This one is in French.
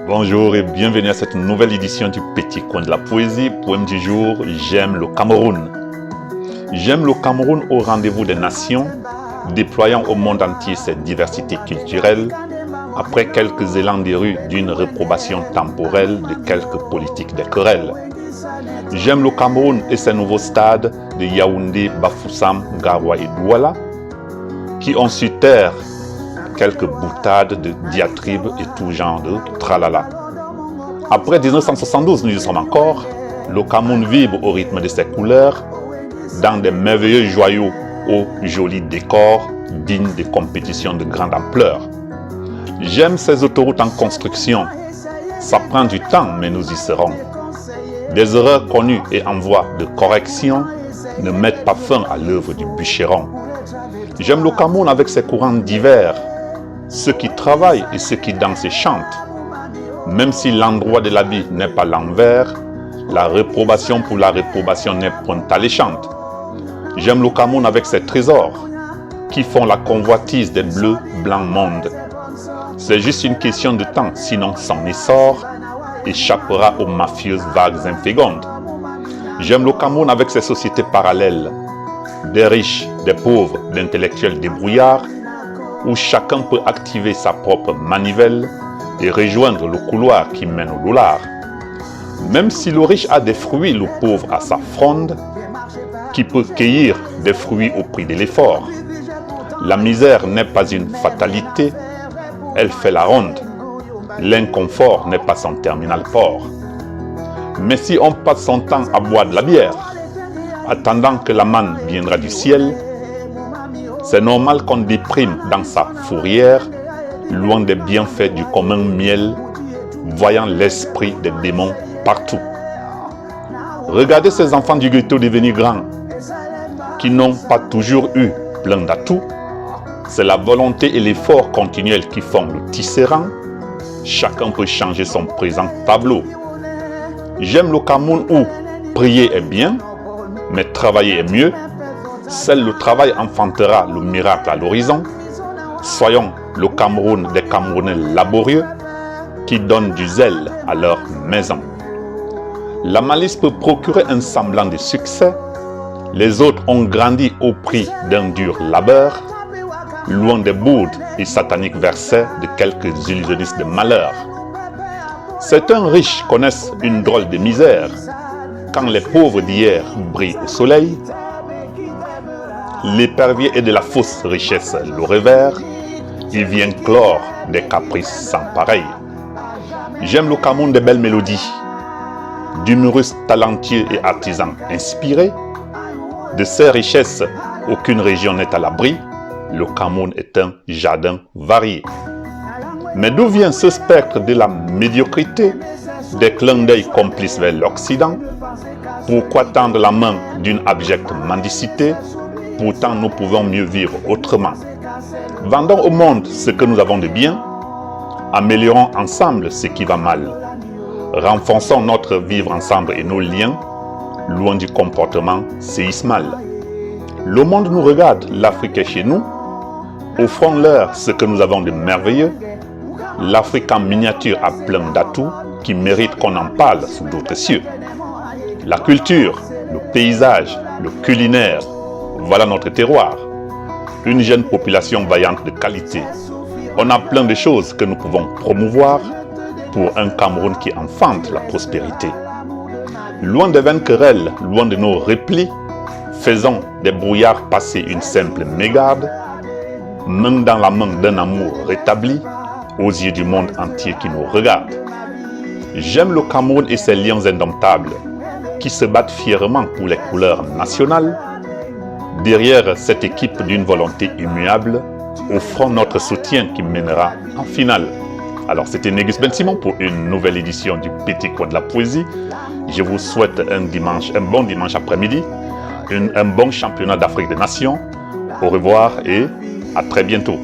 Bonjour et bienvenue à cette nouvelle édition du Petit Coin de la Poésie. Poème du jour, j'aime le Cameroun. J'aime le Cameroun au rendez-vous des nations, déployant au monde entier cette diversité culturelle, après quelques élans des rues d'une réprobation temporelle de quelques politiques des querelles. J'aime le Cameroun et ses nouveaux stades de Yaoundé, Bafoussam, Garoua et Douala, qui ont su taire quelques boutades de diatribes et tout genre de tralala. Après 1972, nous y sommes encore. Le Cameroun vibre au rythme de ses couleurs, dans des merveilleux joyaux aux jolis décors, dignes des compétitions de grande ampleur. J'aime ces autoroutes en construction. Ça prend du temps, mais nous y serons. Des erreurs connues et en voie de correction ne mettent pas fin à l'œuvre du bûcheron. J'aime le Cameroun avec ses courants divers, ceux qui travaillent et ceux qui dansent et chantent. Même si l'endroit de l'habit n'est pas l'envers, la réprobation pour la réprobation n'est point alléchante. J'aime le Cameroun avec ses trésors, qui font la convoitise des bleus, blancs mondes. C'est juste une question de temps, sinon son essor échappera aux mafieuses vagues infécondes. J'aime le Cameroun avec ses sociétés parallèles, des riches, des pauvres, d'intellectuels débrouillards, où chacun peut activer sa propre manivelle et rejoindre le couloir qui mène au dollar. Même si le riche a des fruits, le pauvre a sa fronde, qui peut cueillir des fruits au prix de l'effort. La misère n'est pas une fatalité, elle fait la ronde. L'inconfort n'est pas son terminal port. Mais si on passe son temps à boire de la bière, attendant que la manne viendra du ciel, c'est normal qu'on déprime dans sa fourrière, loin des bienfaits du commun miel, voyant l'esprit des démons partout. Regardez ces enfants du ghetto devenus grands, qui n'ont pas toujours eu plein d'atouts. C'est la volonté et l'effort continuel qui font le tisserand. Chacun peut changer son présent tableau. J'aime le Cameroun où prier est bien, mais travailler est mieux. Seul le travail enfantera le miracle à l'horizon. Soyons le Cameroun des Camerounais laborieux qui donnent du zèle à leur maison. La malice peut procurer un semblant de succès. Les autres ont grandi au prix d'un dur labeur, loin des bourdes et sataniques versets de quelques illusionnistes de malheur. Certains riches connaissent une drôle de misère quand les pauvres d'hier brillent au soleil. L'épervier est de la fausse richesse le revers, il vient clore des caprices sans pareil. J'aime le Cameroun des belles mélodies, d'humorustes talentueux et artisans inspirés. De ces richesses, aucune région n'est à l'abri, le Cameroun est un jardin varié. Mais d'où vient ce spectre de la médiocrité, des clins d'œil complices vers l'Occident? Pourquoi tendre la main d'une abjecte mendicité? Pourtant, nous pouvons mieux vivre autrement. Vendons au monde ce que nous avons de bien, améliorons ensemble ce qui va mal. Renforçons notre vivre ensemble et nos liens, loin du comportement séismal. Le monde nous regarde, l'Afrique est chez nous. Offrons-leur ce que nous avons de merveilleux. L'Afrique en miniature a plein d'atouts qui méritent qu'on en parle sous d'autres cieux. La culture, le paysage, le culinaire, voilà notre terroir. Une jeune population vaillante de qualité. On a plein de choses que nous pouvons promouvoir pour un Cameroun qui enfante la prospérité. Loin des vaines querelles, loin de nos replis, faisons des brouillards passer une simple mégarde, main dans la main d'un amour rétabli, aux yeux du monde entier qui nous regarde. J'aime le Cameroun et ses lions indomptables, qui se battent fièrement pour les couleurs nationales. Derrière cette équipe d'une volonté immuable, offrons notre soutien qui mènera en finale. Alors c'était Négus Ben Simon pour une nouvelle édition du Petit Coin de la Poésie. Je vous souhaite un bon dimanche après-midi, un bon championnat d'Afrique des Nations. Au revoir et à très bientôt.